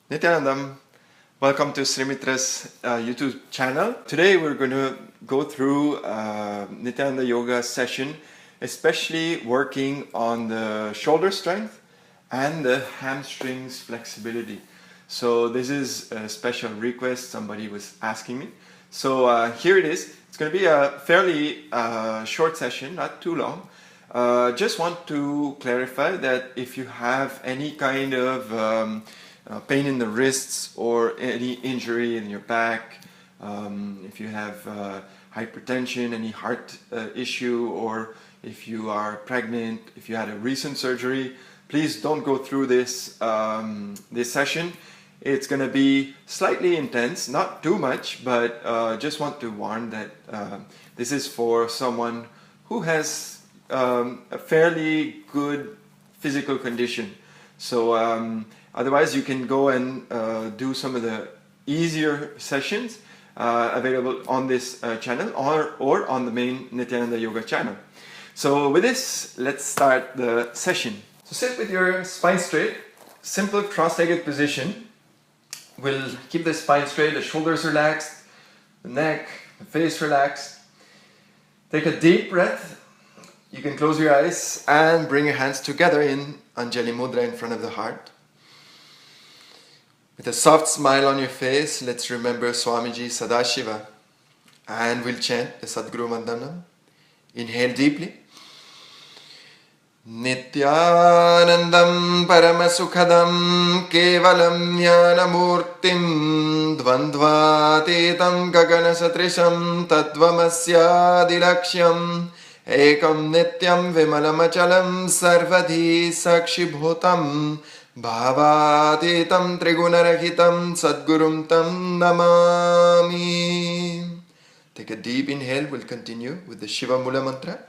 Nithyanandam, welcome to Srimitra's YouTube channel. Today we're going to go through Nithyananda Yoga session, especially working on the shoulder strength and the hamstrings flexibility. So this is a special request somebody was asking me. So here it is. It's going to be a fairly short session, not too long. Just want to clarify that if you have any kind of pain in the wrists or any injury in your back, if you have hypertension, any heart issue, or if you are pregnant, if you had a recent surgery, please don't go through this session. It's going to be slightly intense, not too much, but just want to warn that this is for someone who has a fairly good physical condition. So otherwise you can go and do some of the easier sessions available on this channel or on the main Nithyananda Yoga channel. So with this, let's start the session. So sit with your spine straight, simple cross-legged position. We'll keep the spine straight, the shoulders relaxed, the neck, the face relaxed. Take a deep breath. You can close your eyes and bring your hands together in Anjali Mudra in front of the heart. With a soft smile on your face, let's remember Swamiji Sadashiva. And we'll chant the Sadguru Mandanam. Inhale deeply. Nithyanandam Paramasukhadam Kevalam Jnanamurtim Dvandvatitam Gaganasatrisham Tadvamasyadilaksham Ekam Nityam Vimalamachalam Sarvadhi Sakshibhutam Bhavatitam Trigunarahitam Sadgurum Tam Namami. Take a deep inhale. We'll continue with the Shiva Mula mantra.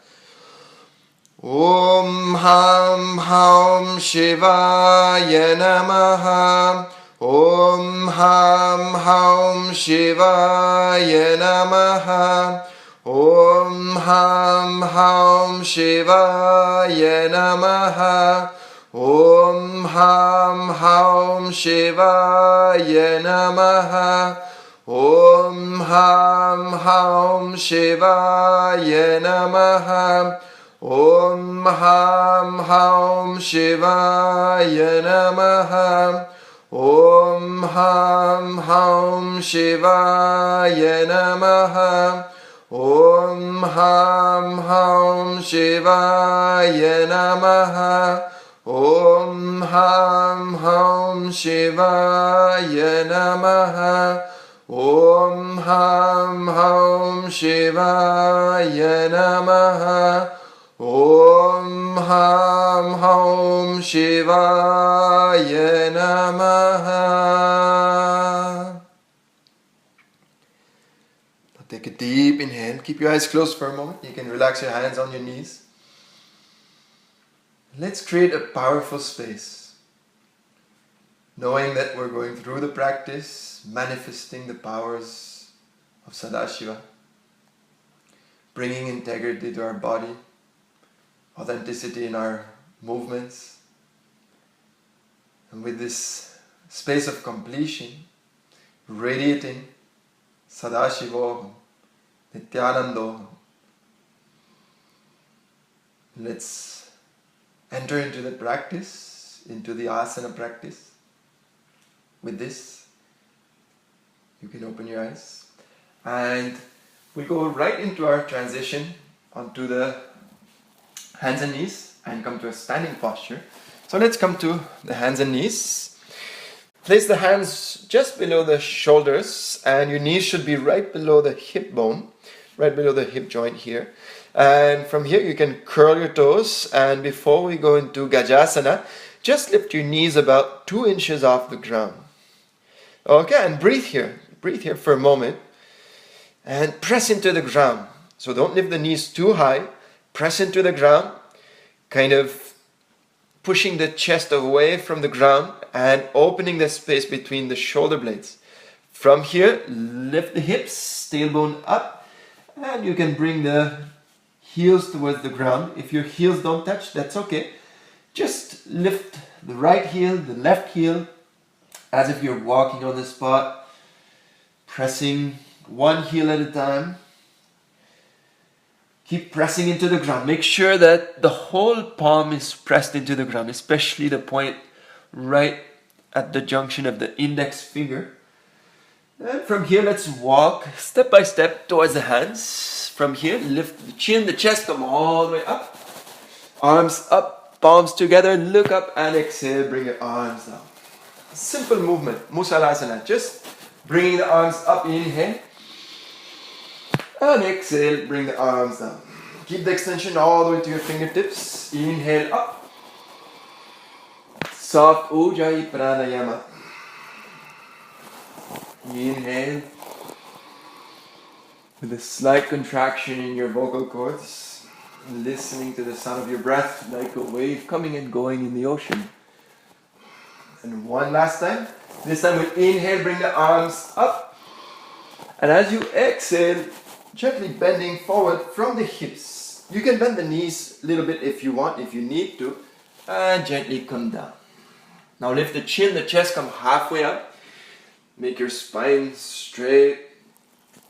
Om Ham Haum Shivaya Namaha. Om Ham Haum Shivaya Namaha. Om Ham Haum Shivaya Namaha. Om Ham Haum Shivaya Namaha. Om Ham Haum Shivaya Namaha. Om Ham Haum Shivaya Namaha. Om Ham Haum Shivaya Namaha. Om Ham Haum Shivaya Namaha. Om Ham Haum Shivaya Namaha. Om Ham Haum Shivaya Namaha. Om Ham Haum Shivaya Namaha. Now take a deep inhale. Keep your eyes closed for a moment. You can relax your hands on your knees. Let's create a powerful space, knowing that we're going through the practice, manifesting the powers of Sadashiva, bringing integrity to our body, authenticity in our movements, and with this space of completion, radiating Sadashivoham, Nithyanandoham. Let's enter into the practice, into the asana practice. With this, you can open your eyes and we'll go right into our transition onto the hands and knees and come to a standing posture. So let's come to the hands and knees. Place the hands just below the shoulders and your knees should be right below the hip bone, right below the hip joint here. And from here you can curl your toes, and before we go into Gajasana, just lift your knees about 2 inches off the ground. Okay, and breathe here for a moment and press into the ground. So don't lift the knees too high, press into the ground, kind of pushing the chest away from the ground and opening the space between the shoulder blades. From here, lift the hips, tailbone up, and you can bring the heels towards the ground. If your heels don't touch, that's okay. Just lift the right heel, the left heel, as if you're walking on the spot, pressing one heel at a time. Keep pressing into the ground. Make sure that the whole palm is pressed into the ground, especially the point right at the junction of the index finger. And from here, let's walk step by step towards the hands. From here, lift the chin, the chest, come all the way up. Arms up, palms together, look up and exhale, bring your arms down. Simple movement, Musalasana. Just bringing the arms up, inhale. And exhale, bring the arms down. Keep the extension all the way to your fingertips. Inhale up. Soft Ujjayi Pranayama. Inhale. With a slight contraction in your vocal cords. Listening to the sound of your breath like a wave coming and going in the ocean. And one last time. This time with inhale, bring the arms up. And as you exhale, gently bending forward from the hips. You can bend the knees a little bit if you want, if you need to. And gently come down. Now lift the chin, the chest, come halfway up. Make your spine straight.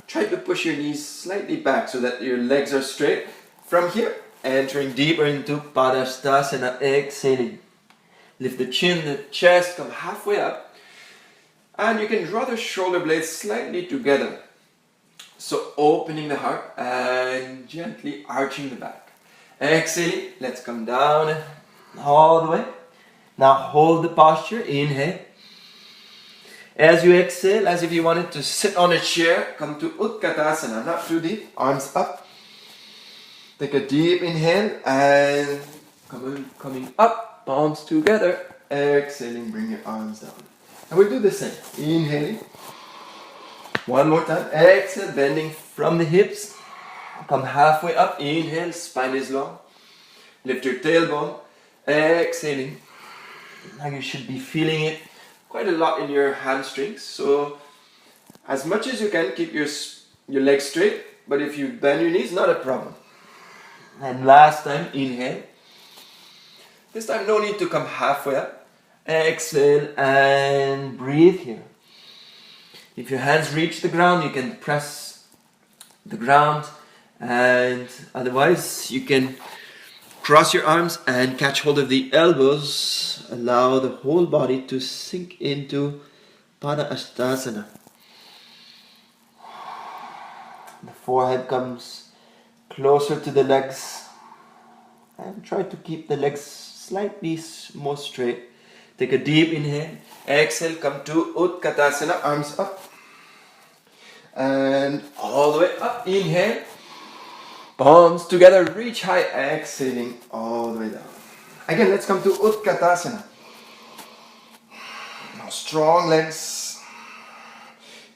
Try to push your knees slightly back so that your legs are straight. From here, entering deeper into Padastasana, exhaling. Lift the chin, the chest, come halfway up. And you can draw the shoulder blades slightly together. So opening the heart and gently arching the back. Exhaling, let's come down all the way. Now hold the posture, inhale. As you exhale, as if you wanted to sit on a chair, come to Utkatasana, not too deep, arms up. Take a deep inhale and coming up, palms together. Exhaling, bring your arms down. And we'll do the same, inhaling. One more time, exhale, bending from the hips. Come halfway up, inhale, spine is long. Lift your tailbone, exhaling. Now you should be feeling it quite a lot in your hamstrings. So as much as you can, keep your legs straight. But if you bend your knees, not a problem. And last time, inhale. This time no need to come halfway up. Exhale and breathe here. If your hands reach the ground, you can press the ground, and otherwise you can cross your arms and catch hold of the elbows. Allow the whole body to sink into Padastasana. The forehead comes closer to the legs, and try to keep the legs slightly more straight. Take a deep inhale. Exhale, come to Utkatasana, arms up. And all the way up, inhale. Palms together, reach high, exhaling all the way down. Again, let's come to Utkatasana. Now strong legs.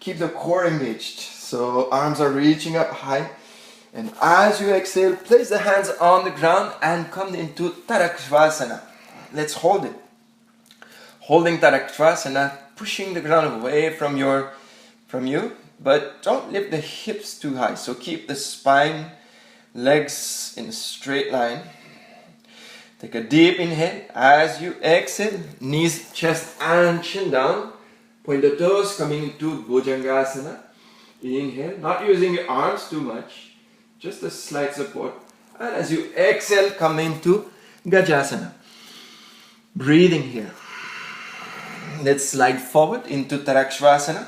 Keep the core engaged. So arms are reaching up high. And as you exhale, place the hands on the ground and come into Tadasana. Let's hold it. Holding Tadasana, pushing the ground away from you, but don't lift the hips too high. So keep the spine, legs in a straight line. Take a deep inhale. As you exhale, knees, chest and chin down. Point the toes, coming into Bhujangasana. Inhale, not using your arms too much, just a slight support. And as you exhale, come into Gajasana. Breathing here. Let's slide forward into Tarakshvasana.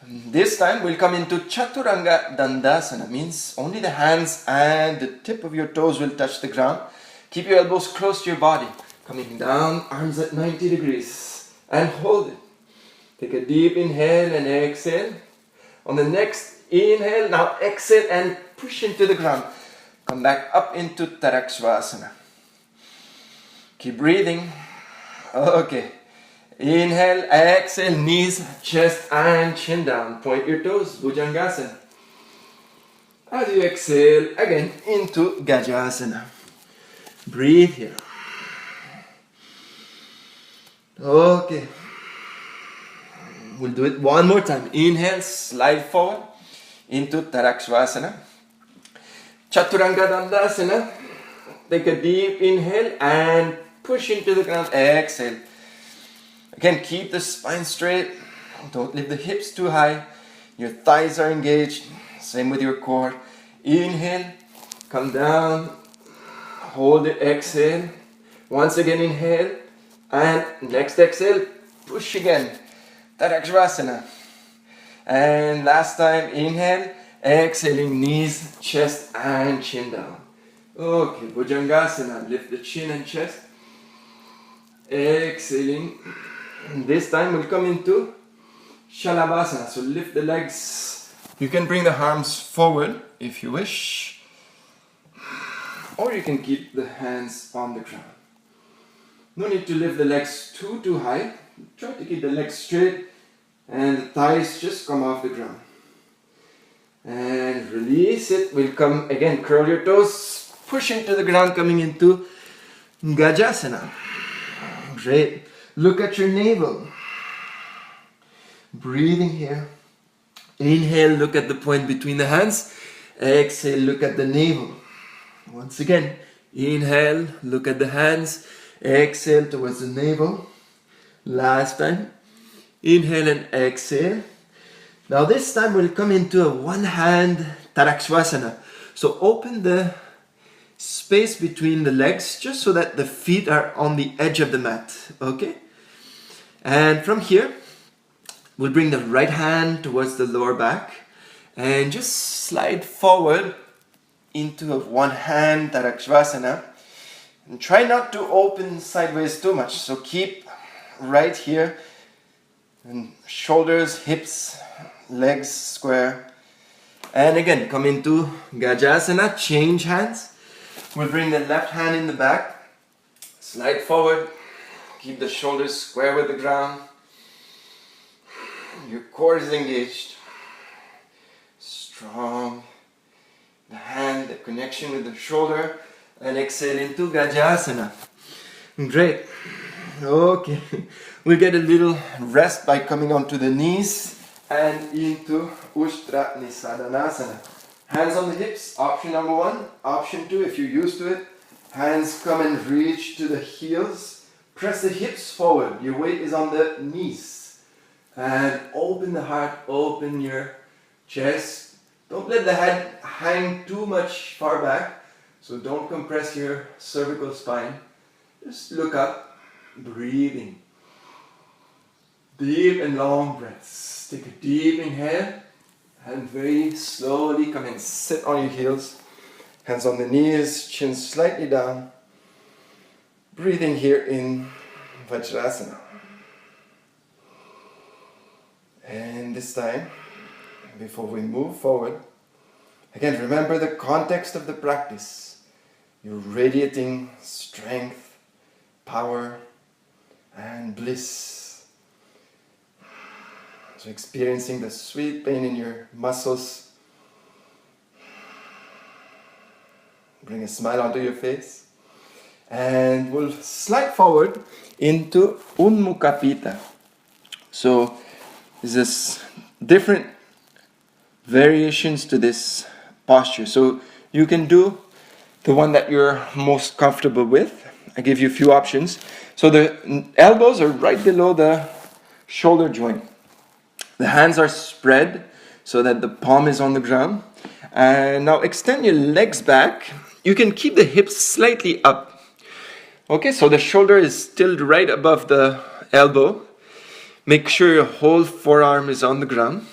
This time we'll come into Chaturanga Dandasana. Means only the hands and the tip of your toes will touch the ground. Keep your elbows close to your body. Coming down, arms at 90 degrees. And hold it. Take a deep inhale and exhale. On the next inhale, now exhale and push into the ground. Come back up into Tarakshvasana. Keep breathing. Okay. Inhale, exhale, knees, chest and chin down. Point your toes, Bhujangasana. As you exhale, again into Gajasana. Breathe here. Okay. We'll do it one more time. Inhale, slide forward into Tarakshvasana. Chaturanga Dandasana. Take a deep inhale and push into the ground. Exhale. Again, keep the spine straight. Don't lift the hips too high. Your thighs are engaged. Same with your core. Inhale, come down, hold it, exhale. Once again, inhale, and next exhale, push again. Tadakshvasana. And last time, inhale, exhaling, knees, chest, and chin down. Okay, Bhujangasana, lift the chin and chest. Exhaling. This time we'll come into Shalabhasana. So lift the legs. You can bring the arms forward if you wish. Or you can keep the hands on the ground. No need to lift the legs too high. Try to keep the legs straight and the thighs just come off the ground. And release it. We'll come again, curl your toes, push into the ground, coming into Gajasana. Great. Look at your navel. Breathing here. Inhale, look at the point between the hands. Exhale, look at the navel. Once again, inhale, look at the hands. Exhale towards the navel. Last time. Inhale and exhale. Now this time we'll come into a one-hand Tadakshvasana. So open the space between the legs just so that the feet are on the edge of the mat. Okay? And from here, we'll bring the right hand towards the lower back and just slide forward into a one-hand Tadakshvasana. And try not to open sideways too much. So keep right here. And shoulders, hips, legs square. And again, come into Gajasana, change hands. We'll bring the left hand in the back. Slide forward. Keep the shoulders square with the ground. Your core is engaged. Strong. The hand, the connection with the shoulder. And exhale into Gajasana. Great. Okay. We'll get a little rest by coming onto the knees and into Ushtra Nisadanasana. Hands on the hips, option number 1. Option 2, if you're used to it, hands come and reach to the heels. Press the hips forward. Your weight is on the knees. And open the heart, open your chest. Don't let the head hang too much far back. So don't compress your cervical spine. Just look up, breathing. Deep and long breaths. Take a deep inhale and very slowly come and sit on your heels. Hands on the knees, chin slightly down. Breathing here in Vajrasana. And this time, before we move forward, again remember the context of the practice. You're radiating strength, power, and bliss. So experiencing the sweet pain in your muscles. Bring a smile onto your face. And we'll slide forward into Unmukha Pita. So there's different variations to this posture. So you can do the one that you're most comfortable with. I give you a few options. So the elbows are right below the shoulder joint. The hands are spread so that the palm is on the ground. And now extend your legs back. You can keep the hips slightly up. Okay, so the shoulder is still right above the elbow. Make sure your whole forearm is on the ground.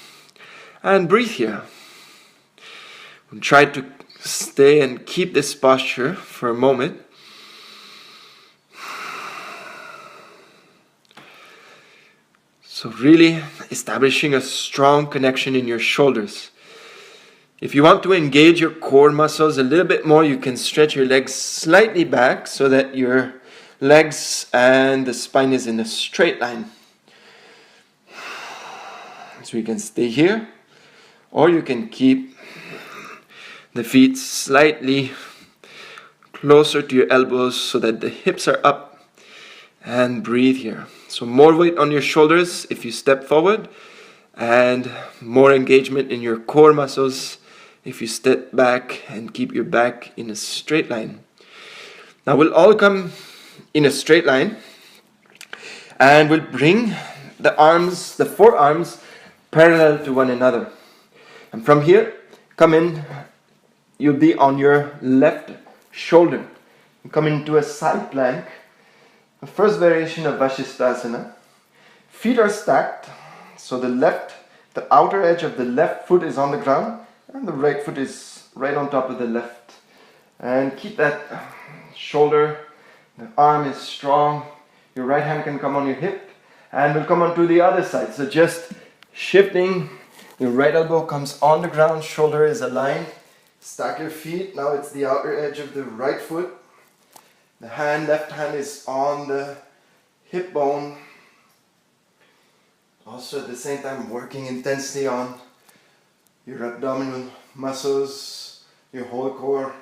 And breathe here. Try to stay and keep this posture for a moment. So really establishing a strong connection in your shoulders. If you want to engage your core muscles a little bit more, you can stretch your legs slightly back so that your legs and the spine is in a straight line. So you can stay here, or you can keep the feet slightly closer to your elbows so that the hips are up. And breathe here. So more weight on your shoulders if you step forward, and more engagement in your core muscles if you step back and keep your back in a straight line. Now we'll all come in a straight line, And we'll bring the forearms parallel to one another. And from here, come in, you'll be on your left shoulder. Come into a side plank. The first variation of Vashisthasana. Feet are stacked, so the outer edge of the left foot is on the ground and the right foot is right on top of the left. And keep that shoulder, the arm is strong. Your right hand can come on your hip and will come onto the other side. So just shifting, your right elbow comes on the ground, shoulder is aligned. Stack your feet, now it's the outer edge of the right foot. The left hand is on the hip bone. Also at the same time working intensely on your abdominal muscles, your whole core.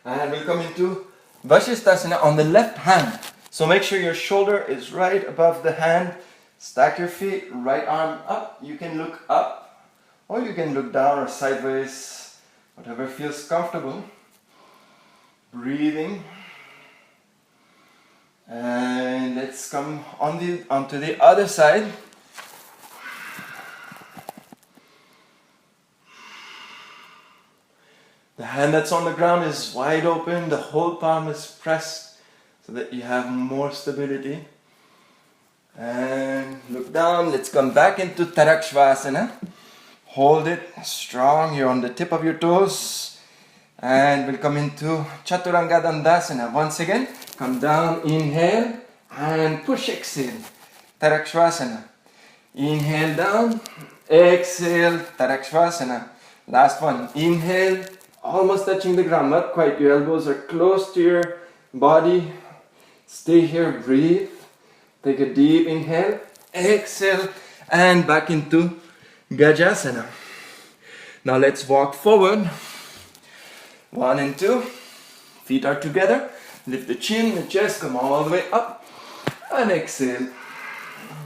And we'll come into Vashisthasana on the left hand. So make sure your shoulder is right above the hand. Stack your feet, right arm up. You can look up or you can look down or sideways, whatever feels comfortable. Breathing. And let's come onto the other side. The hand that's on the ground is wide open, the whole palm is pressed so that you have more stability. And look down, let's come back into Tarakshvasana. Hold it strong, you're on the tip of your toes. And we'll come into Chaturanga Dandasana. Once again, come down, inhale, and push, exhale. Tarakshvasana. Inhale down, exhale, Tarakshvasana. Last one, inhale, almost touching the ground, not quite. Your elbows are close to your body. Stay here, breathe. Take a deep inhale, exhale, and back into Gajasana. Now let's walk forward. 1 and 2. Feet are together. Lift the chin, the chest, come all the way up. And exhale.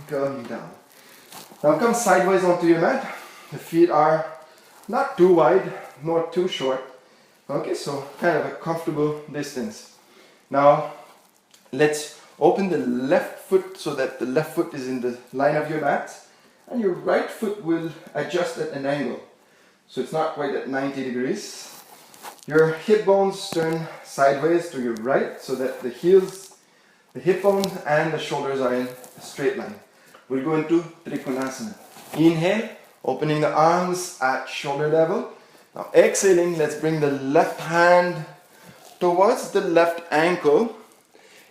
Coming down. Now come sideways onto your mat. The feet are not too wide, nor too short. Okay, so kind of a comfortable distance. Now let's open the left foot so that the left foot is in the line of your mat. And your right foot will adjust at an angle. So it's not quite at 90 degrees. Your hip bones turn sideways to your right so that the heels, the hip bones and the shoulders are in a straight line. We'll go into Trikonasana. Inhale, opening the arms at shoulder level. Now exhaling, let's bring the left hand towards the left ankle.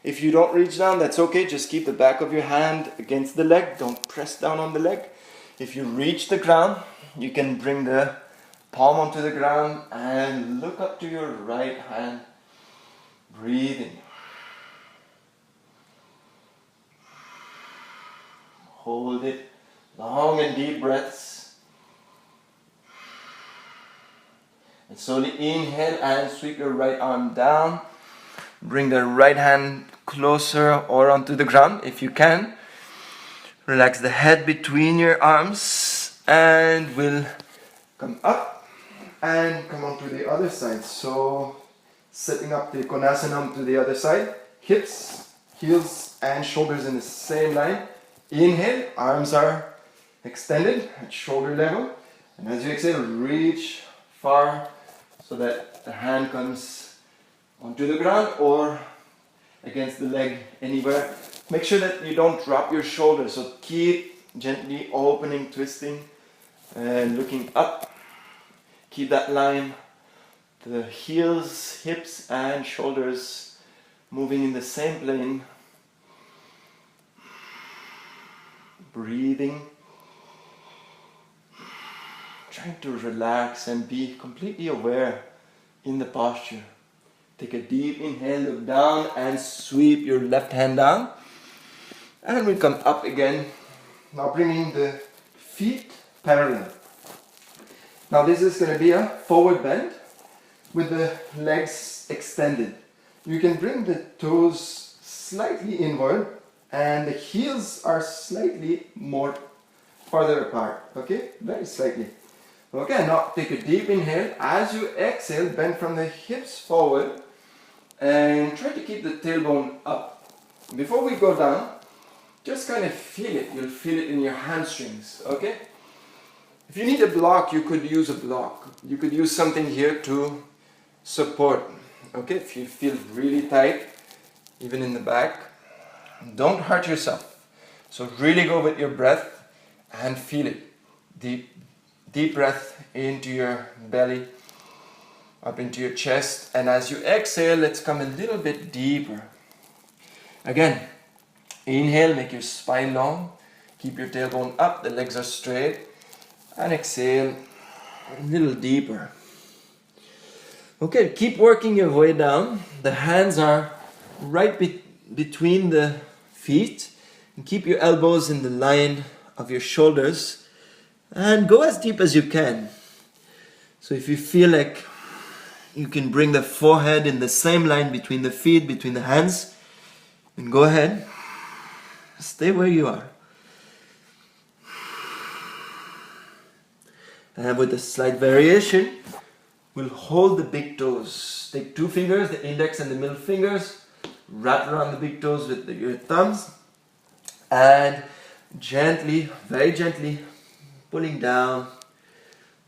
If you don't reach down, that's okay. Just keep the back of your hand against the leg. Don't press down on the leg. If you reach the ground, you can bring the palm onto the ground and look up to your right hand. Breathing. Hold it. Long and deep breaths. And slowly inhale and sweep your right arm down. Bring the right hand closer or onto the ground if you can. Relax the head between your arms and we'll come up and come on to the other side. So setting up the Konasana to the other side. Hips, heels and shoulders in the same line. Inhale, arms are extended at shoulder level. And as you exhale, reach far so that the hand comes onto the ground or against the leg anywhere. Make sure that you don't drop your shoulders. So keep gently opening, twisting and looking up. Keep that line. The heels, hips and shoulders moving in the same plane. Breathing. Trying to relax and be completely aware in the posture. Take a deep inhale, look down and sweep your left hand down. And we'll come up again. Now bringing the feet parallel. Now this is going to be a forward bend with the legs extended. You can bring the toes slightly inward and the heels are slightly more farther apart. Okay, very slightly. Okay, now take a deep inhale. As you exhale, bend from the hips forward and try to keep the tailbone up. Before we go down, just kind of feel it. You'll feel it in your hamstrings, okay? If you need a block, you could use a block. You could use something here to support, okay? If you feel really tight, even in the back, don't hurt yourself. So really go with your breath and feel it. Deep breath into your belly, up into your chest, and as you exhale, let's come a little bit deeper. Again, inhale, make your spine long, keep your tailbone up, the legs are straight, and exhale a little deeper. Okay, keep working your way down. The hands are right between the feet, and keep your elbows in the line of your shoulders, and go as deep as you can. So if you feel like you can bring the forehead in the same line between the feet, between the hands, and go ahead. Stay where you are. And with a slight variation, we'll hold the big toes. Take 2 fingers, the index and the middle fingers, wrap around the big toes with your thumbs, and gently, very gently, pulling down,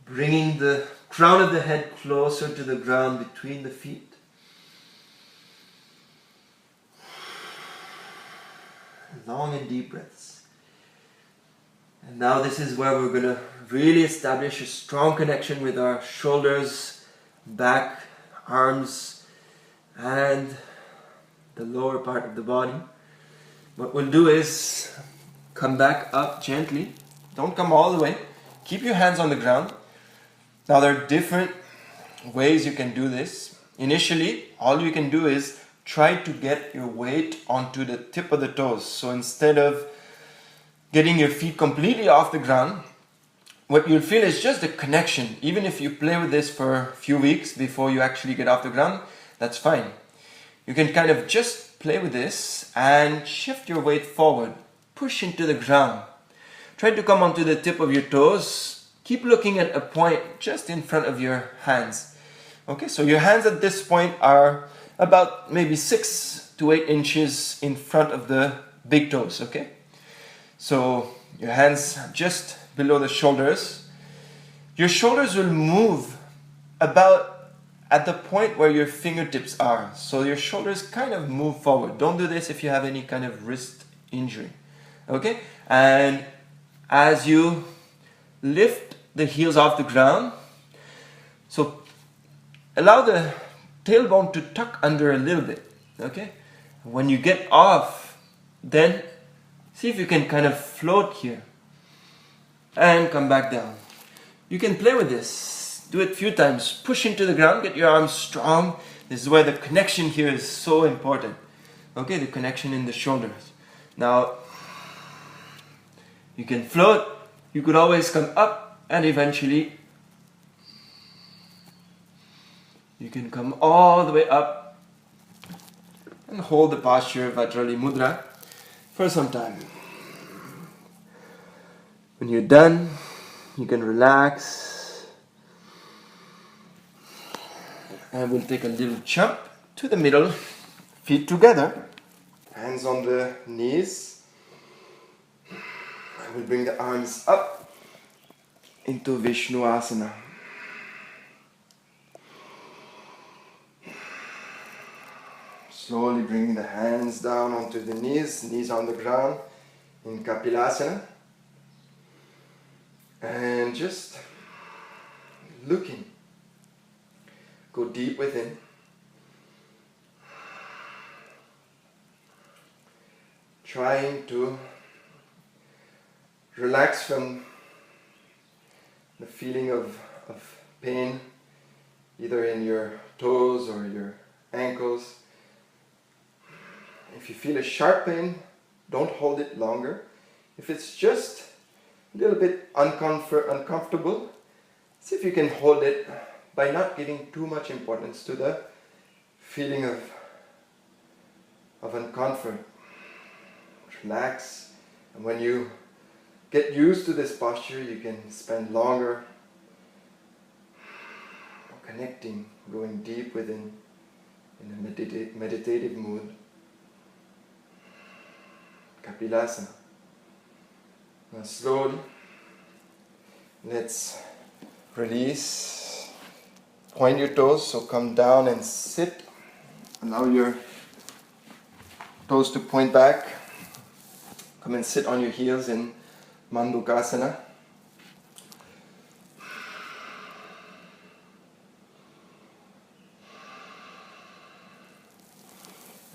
bringing the crown of the head closer to the ground between the feet. Long and deep breaths. And now this is where we're going to really establish a strong connection with our shoulders, back, arms, and the lower part of the body. What we'll do is come back up gently. Don't come all the way. Keep your hands on the ground. Now there are different ways you can do this. Initially, all you can do is try to get your weight onto the tip of the toes. So instead of getting your feet completely off the ground, what you'll feel is just a connection. Even if you play with this for a few weeks before you actually get off the ground, that's fine. You can kind of just play with this and shift your weight forward. Push into the ground. Try to come onto the tip of your toes. Keep looking at a point just in front of your hands. Okay, so your hands at this point are about maybe 6 to 8 inches in front of the big toes, okay? So your hands just below the shoulders. Your shoulders will move about at the point where your fingertips are. So your shoulders kind of move forward. Don't do this if you have any kind of wrist injury, okay? And as you lift the heels off the ground, so allow the tailbone to tuck under a little bit, okay? When you get off, then see if you can kind of float here and come back down. You can play with this. Do it a few times. Push into the ground, get your arms strong. This is where the connection here is so important. Okay, the connection in the shoulders. Now, you can float. You could always come up, and eventually you can come all the way up and hold the posture Vajrali Mudra for some time. When you're done, you can relax, and we'll take a little jump to the middle, feet together, hands on the knees. I will bring the arms up into Vishnu Asana. Slowly bring the hands down onto the knees on the ground in Kapilasana. And just looking. Go deep within. Trying to relax from the feeling of pain, either in your toes or your ankles. If you feel a sharp pain, don't hold it longer. If it's just a little bit uncomfortable, see if you can hold it by not giving too much importance to the feeling of uncomfort. Relax, and when you get used to this posture, you can spend longer connecting, going deep within in a meditative mood. Kapilasana. Now slowly, let's release. Point your toes, so come down and sit. Allow your toes to point back. Come and sit on your heels in Mandukasana.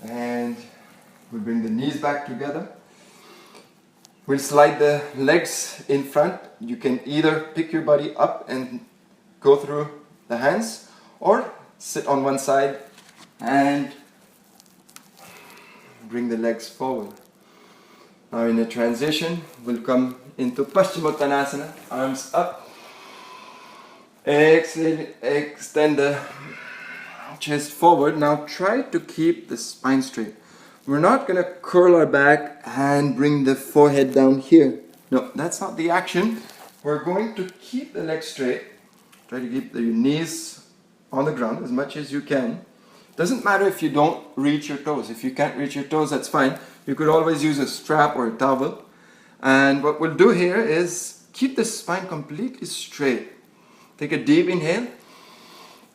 And we'll bring the knees back together. We'll slide the legs in front. You can either pick your body up and go through the hands, or sit on one side and bring the legs forward. Now in a transition, we'll come into Paschimottanasana, arms up. Exhale, extend the chest forward. Now try to keep the spine straight. We're not going to curl our back and bring the forehead down here. No, that's not the action. We're going to keep the legs straight. Try to keep your knees on the ground as much as you can. Doesn't matter if you don't reach your toes. If you can't reach your toes, that's fine. You could always use a strap or a towel. And what we'll do here is keep the spine completely straight. Take a deep inhale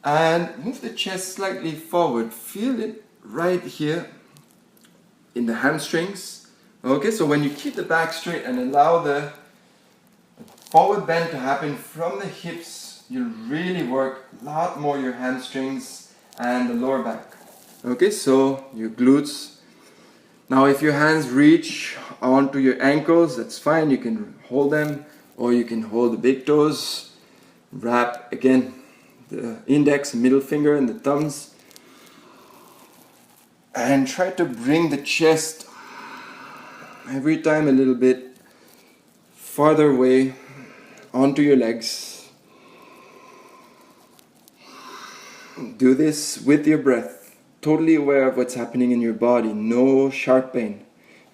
and move the chest slightly forward. Feel it right here in the hamstrings. Okay, so when you keep the back straight and allow the forward bend to happen from the hips, you'll really work a lot more your hamstrings and the lower back. Okay, so your glutes. Now if your hands reach onto your ankles, that's fine. You can hold them, or you can hold the big toes. Wrap again the index, middle finger and the thumbs. And try to bring the chest every time a little bit farther away onto your legs. Do this with your breath, totally aware of what's happening in your body, no sharp pain.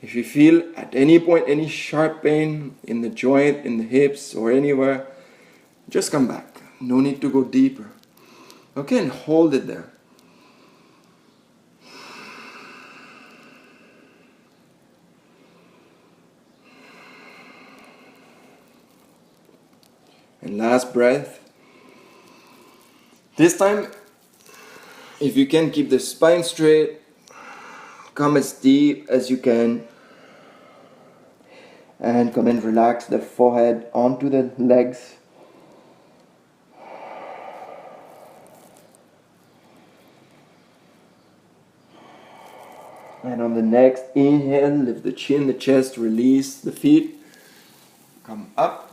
If you feel at any point any sharp pain in the joint, in the hips or anywhere, just come back. No need to go deeper. Okay, and hold it there. And last breath. This time, if you can, keep the spine straight. Come as deep as you can. And come and relax the forehead onto the legs. And on the next inhale, lift the chin, the chest, release the feet. Come up.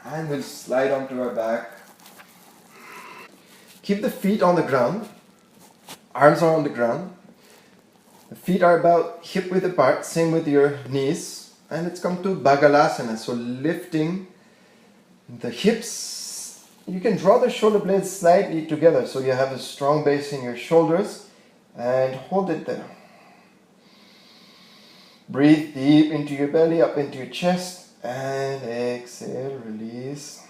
And we'll slide onto our back. Keep the feet on the ground. Arms are on the ground. The feet are about hip width apart. Same with your knees. And let's come to Bhagalasana. So lifting the hips. You can draw the shoulder blades slightly together so you have a strong base in your shoulders. And hold it there. Breathe deep into your belly, up into your chest. And exhale, release.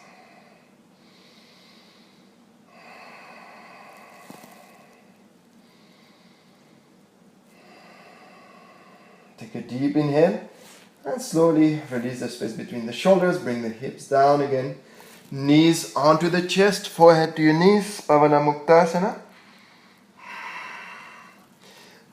Take a deep inhale and slowly release the space between the shoulders. Bring the hips down again. Knees onto the chest, forehead to your knees. Pavanamuktasana.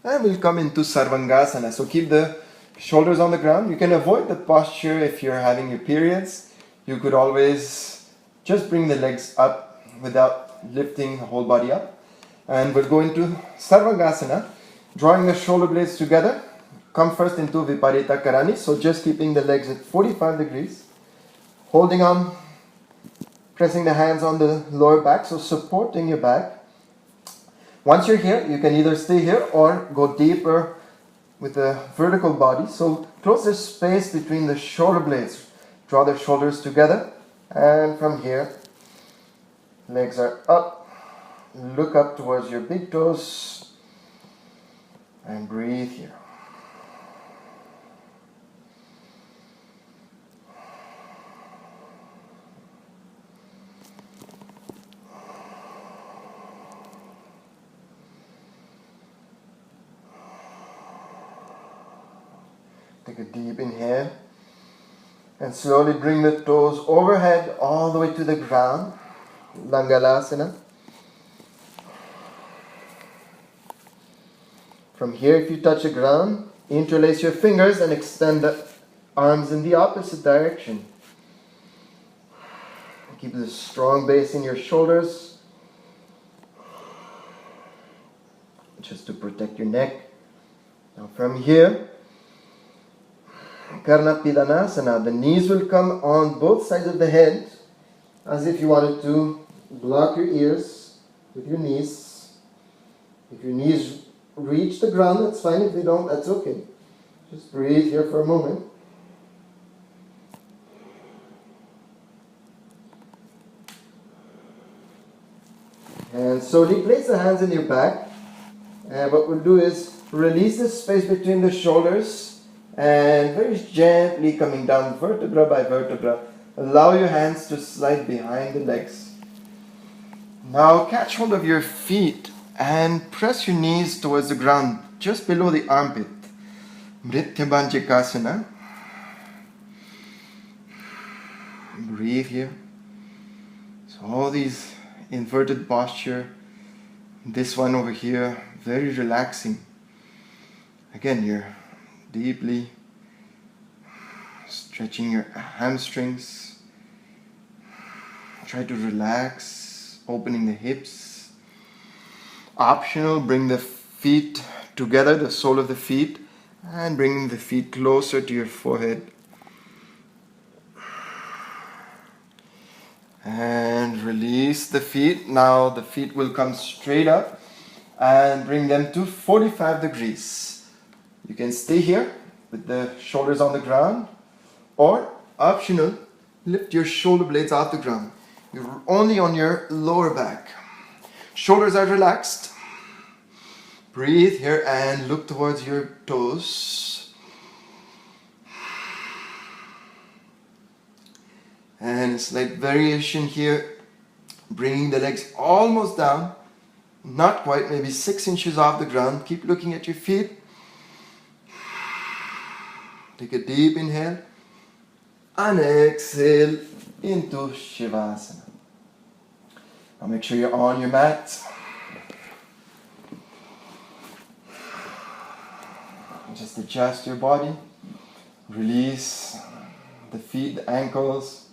And we'll come into Sarvangasana. So keep the shoulders on the ground. You can avoid the posture if you're having your periods. You could always just bring the legs up without lifting the whole body up. And we'll go into Sarvangasana, drawing the shoulder blades together. Come first into Viparita Karani. So just keeping the legs at 45 degrees. Holding on, pressing the hands on the lower back. So supporting your back. Once you're here, you can either stay here or go deeper with the vertical body. So close the space between the shoulder blades. Draw the shoulders together. And from here, legs are up. Look up towards your big toes. And breathe here. Take a deep inhale. And slowly bring the toes overhead all the way to the ground. Langalasana. From here, if you touch the ground, interlace your fingers and extend the arms in the opposite direction. Keep this strong base in your shoulders, just to protect your neck. Now from here, Karna Pidanasana, the knees will come on both sides of the head, as if you wanted to block your ears with your knees. If your knees reach the ground, that's fine. If they don't, that's okay. Just breathe here for a moment. And slowly place the hands in your back. And what we'll do is release the space between the shoulders and very gently coming down vertebra by vertebra. Allow your hands to slide behind the legs. Now catch hold of your feet and press your knees towards the ground, just below the armpit. Mrityabhanjikasana. Breathe here. So all these inverted posture, this one over here, very relaxing. Again, you're deeply stretching your hamstrings. Try to relax, opening the hips. Optional, bring the feet together, the sole of the feet, and bringing the feet closer to your forehead. And release the feet. Now the feet will come straight up and bring them to 45 degrees. You can stay here with the shoulders on the ground, or optional, lift your shoulder blades off the ground. You're only on your lower back. Shoulders are relaxed. Breathe here and look towards your toes. And a slight variation here, bringing the legs almost down, not quite, maybe 6 inches off the ground. Keep looking at your feet. Take a deep inhale and exhale into Shavasana. Now make sure you're on your mat. Just adjust your body. Release the feet, the ankles.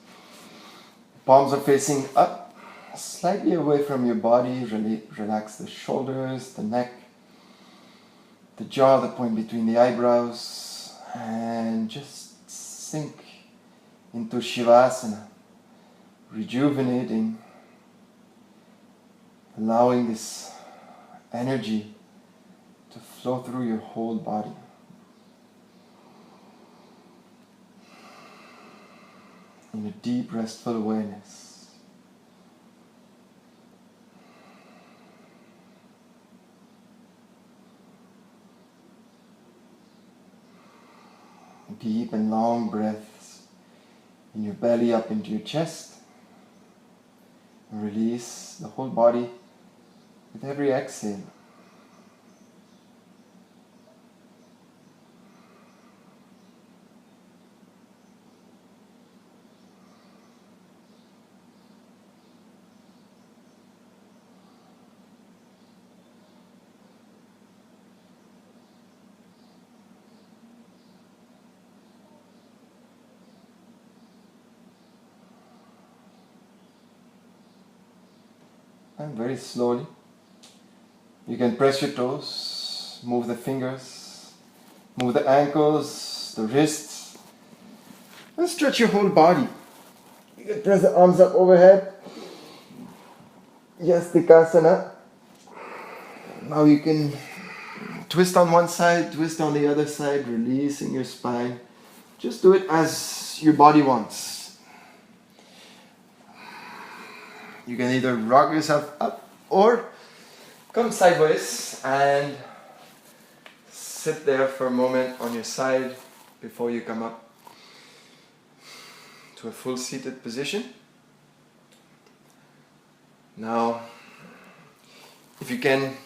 Palms are facing up, slightly away from your body. Relax the shoulders, the neck, the jaw, the point between the eyebrows, and just sink into Shavasana, rejuvenating, allowing this energy to flow through your whole body. In a deep, restful awareness. Deep and long breaths in your belly up into your chest. And release the whole body with every exhale. And very slowly, you can press your toes, move the fingers, move the ankles, the wrists, and stretch your whole body. You can press the arms up overhead. Yastikasana. Now you can twist on one side, twist on the other side, releasing your spine. Just do it as your body wants. You can either rock yourself up or come sideways and sit there for a moment on your side before you come up to a full seated position. Now, if you can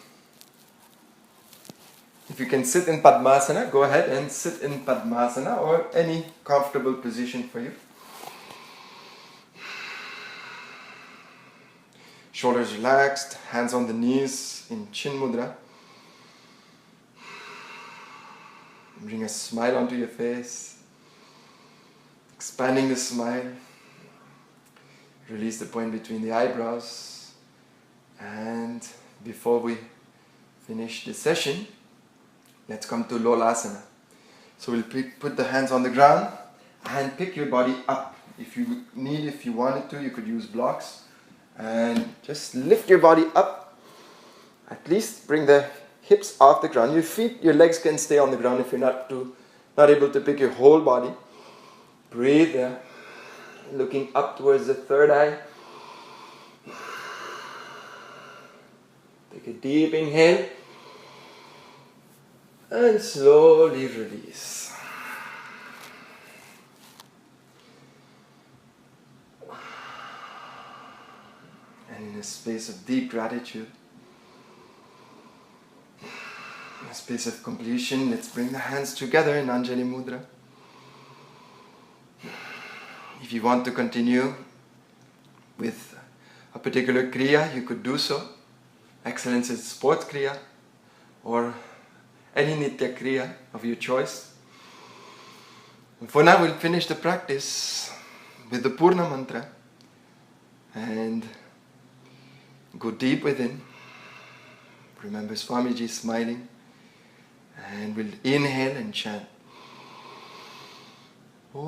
If you can sit in Padmasana, go ahead and sit in Padmasana or any comfortable position for you. Shoulders relaxed, hands on the knees in Chin Mudra. Bring a smile onto your face. Expanding the smile. Release the point between the eyebrows. And before we finish the session, let's come to Lolasana. So we'll put the hands on the ground and pick your body up. If you wanted to, you could use blocks. And just lift your body up. At least bring the hips off the ground. Your legs can stay on the ground if you're not able to pick your whole body. Breathe there. Looking up towards the third eye. Take a deep inhale. And slowly release. And in a space of deep gratitude, in a space of completion, let's bring the hands together in Anjali Mudra. If you want to continue with a particular Kriya, you could do so. Excellence is sports Kriya or any Nitya Kriya of your choice. And for now, we'll finish the practice with the Purna Mantra and go deep within. Remember Swamiji smiling, and we'll inhale and chant. Om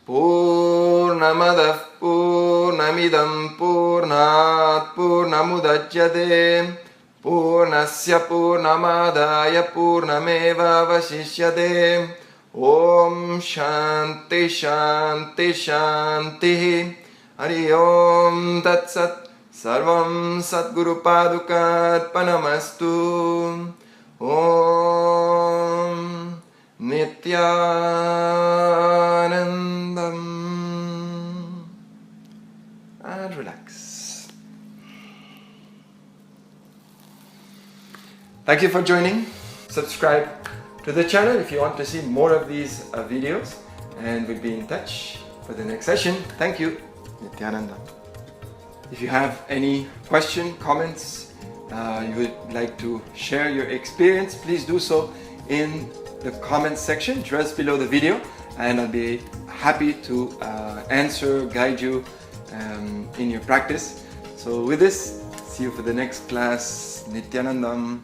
Purnamadah Purnamidam Purnat Purnamudachyate Purnasya Purnamadaya Purnameva Vasishyate. Om Shanti Shanti Shanti. Hari Om Tat Sat. Sarvam Satguru Padukat Panamastu. Om Nithyanandam. And relax. Thank you for joining. Subscribe to the channel if you want to see more of these videos, and we'll be in touch for the next session. Thank you. Nithyananda. If you have any question, comments, you would like to share your experience, please do so in the comments section just below the video, and I'll be happy to answer, guide you in your practice. So with this, see you for the next class. Nithyanandam.